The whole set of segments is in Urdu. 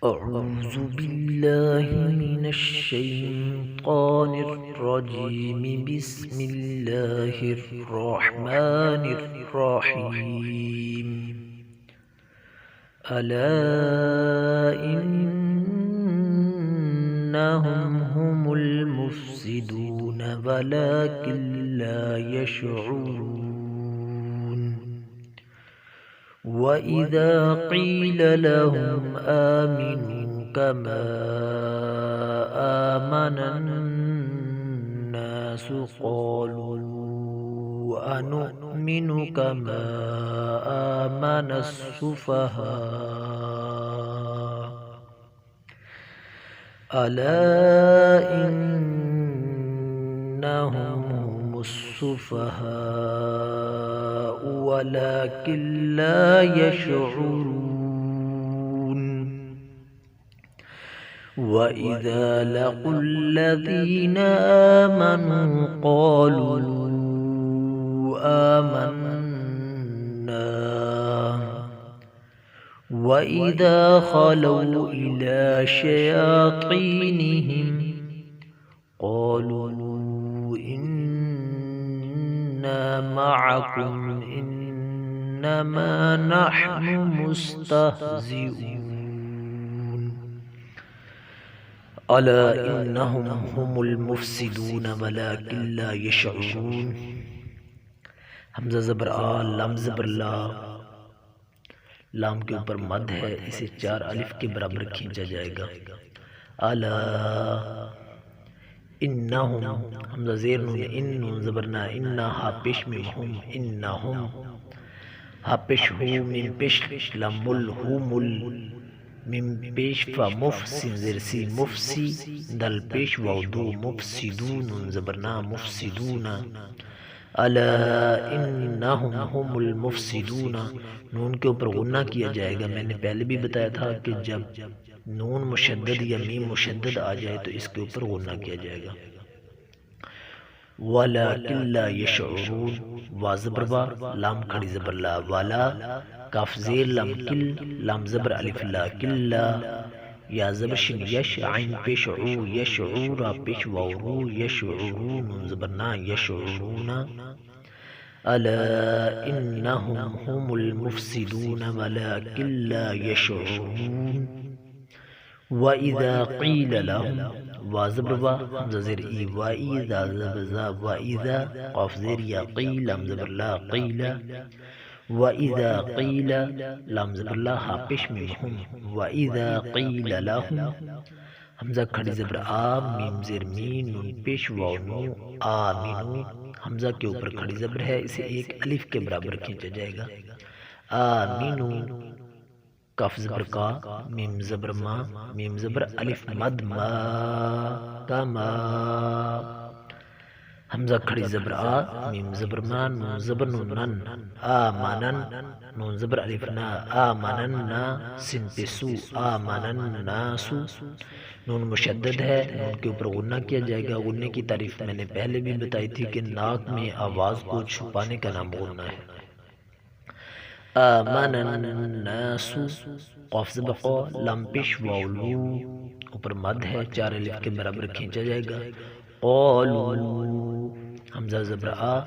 أعوذ بالله من الشيطان الرجيم. بسم الله الرحمن الرحيم. ألا إنهم هم المفسدون ولكن لا يشعرون. وَإِذَا قِيلَ لَهُمْ آمِنُوا كَمَا آمَنَ النَّاسُ قَالُوا أَنُؤْمِنُ كَمَا آمَنَ السُّفَهَاءُ أَلَا إِنَّهُمْ هُمُ السُّفَهَاءُ وَلَكِنْ لَا يَشْعُرُونَ. وَإِذَا لَقُوا الَّذِينَ آمَنُوا قَالُوا آمَنَّا وَإِذَا خَلَوْا إِلَى شَيَاطِينِهِمْ قَالُوا إِنَّا مَعَكُمْ إِنَّمَا نَحْنُ مُسْتَهْزِئُونَ. أَلَا إِنَّهُمْ هُمُ الْمُفْسِدُونَ وَلَكِنْ لَا يَشْعُرُونَ. حمزہ زبر آ، لام زبر لا، لام کے اوپر مد ہے، اسے 4 الف کے برابر کھینچا جائے گا. الا انہم، حمزہ زیر نون، ان نون زبر نا، انا ہا پیش میم ہم، انہم، ہا پیش ہو میم پیش لام مل ہو مل، میم پیش فا مف سین زیر سی مفسی، دل پیش واو دو مفسدون، نون زبر نا مفسدون. الا انہم ہم المفسدون، نون کے اوپر غنہ کیا جائے گا. میں نے پہلے بھی بتایا تھا کہ جب نون مشدد یا میم مشدد آ جائے تو اس کے اوپر غنہ کیا جائے گا. وَلَكِنْ لَا يَشْعُرُونَ، وا زبر وا، لام کھڑی زبر لا، والا، کاف زیر لام کل، لام زبر الف لا، کلا، یا زبر شن یش، عین پیش عو، یشعور، پیش واو رو، یشعرون، نون زبر نا، یشعرون. الا انہم هم المفسدون ولكن لا يشعرون. وَإِذَا قِيلَ لَهُمْ، وا زبر وا، حمزہ زیر ای، وَإِذَا زبر زا، وَإِذَا، قاف زیر یا، قیل، لام زبر لا، قیل. وَإِذَا قِيلَ، لام زبر لا، ہا پیش میم ہم، وَإِذَا قِيلَ لَهُمْ، حمزہ کھڑی زبر آ، میم زیر مین، نون پیش واو نو، آمینو، حمزہ کے اوپر کھڑی زبر ہے، اسے 1 الف کے برابر کھینچا جائے گا. آمینو، کاف زبر کا، میم زبر ما، میم زبر الف مد ما، کما، حمزہ کھڑی زبر آ، میم زبر ما، نون زبر نون نن، آمنن، نون زبر الف نا، آمنن نا، سن پہ سو، آمنن ناسو، نون مشدد ہے، نون کے اوپر غنہ کیا جائے گا. غنہ کی تعریف میں نے پہلے بھی بتائی تھی کہ ناک میں آواز کو چھپانے کا نام غنہ ہے. آمن الناس، قاف زبر قا، لام پیش واو لو، اوپر مد ہے، 4 الف کے برابر کھینچا جائے گا. قالوا، حمزہ زبر آ،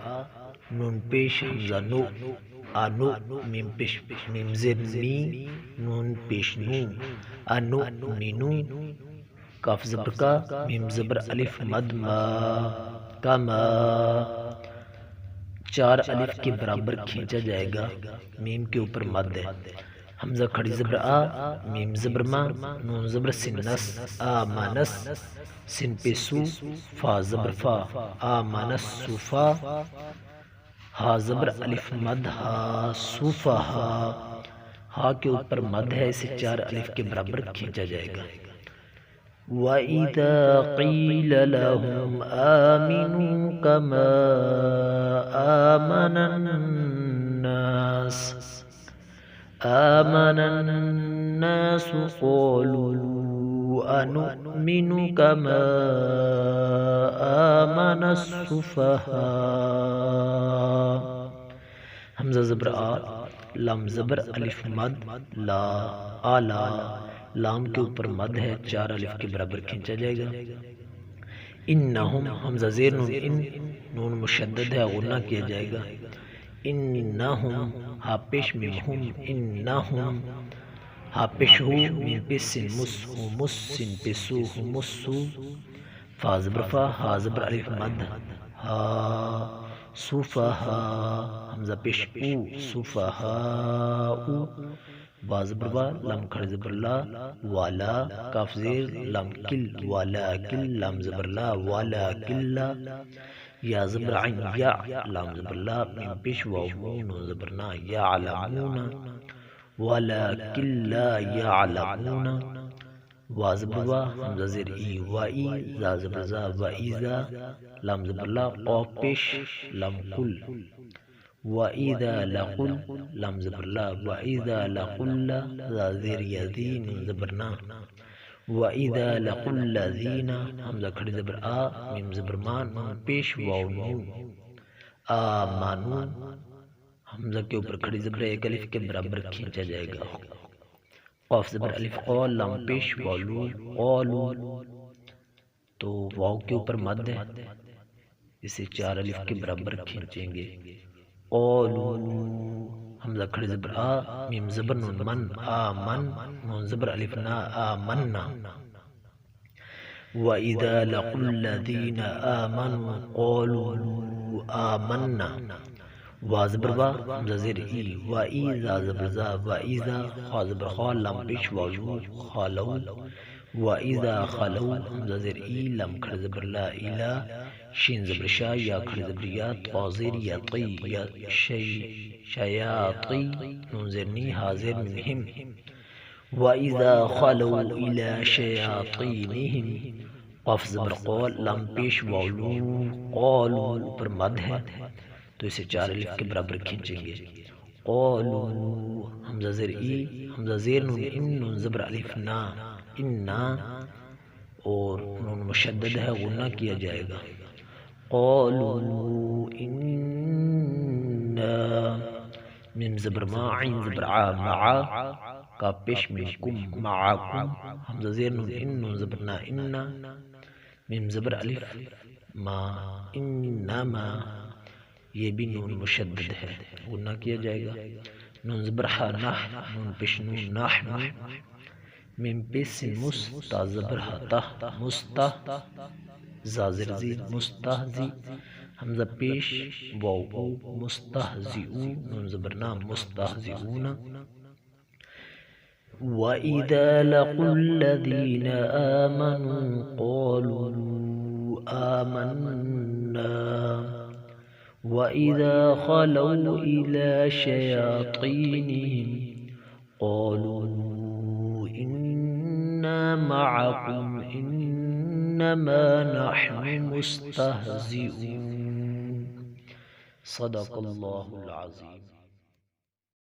نون پیش حمزہ نو، انو، میم پیش میم زیر نی، نون پیش نو، انو نینو، کاف زبر کا، میم زبر الف مد ما، کما، 4 الف کے برابر کھینچا جائے گا. میم کے اوپر مد ہے. حمزہ کھڑی زبر آ، میم زبر ما، نون زبر سنس، آمنس، سن پہ سو، فا زبر فا، آمنس صفا، ہا زبر الف مد ہا، صفہا، ہا کے اوپر مد ہے، اسے 4 الف کے برابر کھینچا جائے گا. وَإِذَا قِيلَ لَهُمْ آمِنُوا كَمَا آمَنَ النَّاسُ قَالُوا أَنُؤْمِنُ كَمَا آمَنَ السُّفَهَاءُ. حمزہ زبر آ، لام زبر الف مد لا، آلا، لام کے اوپر مد ہے، 4 الف کے برابر کھینچا جائے گا۔ انہم حمزہ زیر نون ان، نون مشدد ہے، غنہ کیا جائے گا۔ انہم ہا پیش میم ہم، انہم ہا پیش ہو، میم پیش سن مس ہو مس، سن پیش سو ہو مس سو، فا زبر فا، ہا زبر الف مد، ہا صفہا، حمزہ پیش او، صفہا او، با زبر با، لام کھڑی زبر لا، والا، کاف زیر لام کل، والا کل، لام زبر لا، والا کلا، یا زبر عین یا، لام زبر لا، میم پیش واو نون زبر نا، یعلمون، ولکن لا یعلمون، وا زبر وا، حمزہ زیر ای، وائی، زا زبر زا، وائزا، لام زبر لا، قاف پیش لام کل، وَإِذَا لَقُلْ، لام زبر لا، وَإِذَا لَقُلْ، زا زیر یذی، نون زبر نا، وَإِذَا لَقُلْ الَّذِينَ، حمزہ کھڑی زبر آ، میم زبر مان، نون پیش واو نون، آمنو، حمزہ کے اوپر کھڑی زبر ایک الف کے برابر کھینچا جائے گا۔ قاف زبر الف قول، لام پیش والو، قالو، تو واو کے اوپر مد ہے، اسے 4 الف کے برابر کھینچیں گے۔ قالو، حمزہ کھڑی زبر آ، میم زبر نون من، آمن، نون زبر الف نا، آمنا، وَإِذَا لَقُوا الَّذِينَ آمَنُوا قَالُوا آمَنَّا، وا زبر وا، حمزہ زیر ای، وائی، زا زبر زا، وائزا، خا زبر خا، لام پیش والو، خالو، وَإِذَا خَلَوْا، حمزہ زیر ای، لام کھڑی زبر لا، الا، شین زبر شا، یا کھڑی زبر یا، طا زیر یا طی، یا شیاطی، نون زیر نی، ہا زیر میم ہم، وَإِذَا خَلَوْا إِلَى شَيَاطِينِهِمْ، قاف زبر قول، لام پیش والو، قالو، اوپر مد ہے تو اسے 4 الف کے برابر کھینچیں گے۔ قالو، حمزہ زیر ای، حمزہ زیر نون ان، نون زبر الف نا، انا، اور نون مشدد ہے، غنہ کیا جائے گا۔ قالو انا، میم زبر ما، عین زبر عا، معا، کا پیش میم کم، معاکم، حمزہ زیر نون ان، نون زبر نا، انا، میم زبر الف ما، انما، یہ بھی نون مشدد ہے، غنہ کیا جائے گا۔ نون زبر حا، نح، نون پیش نون، نحن، میم پیش سن مس، تا زبر ہا، تہ، مستہ، زا زر زی، مستہزی، حمزہ پیش واو او، مستہزئو، نون زبر نا، مستہزئون، وَإِذَا لَقُوا الَّذِينَ آمَنُوا قَالُوا آمَنَّا، وَإِذَا خَلَوْا إِلَى شَيَاطِينِهِمْ قَالُوا إِنَّا مَعَكُمْ إِنَّمَا نَحْنُ مُسْتَهْزِئُونَ۔ صدق اللہ العظیم۔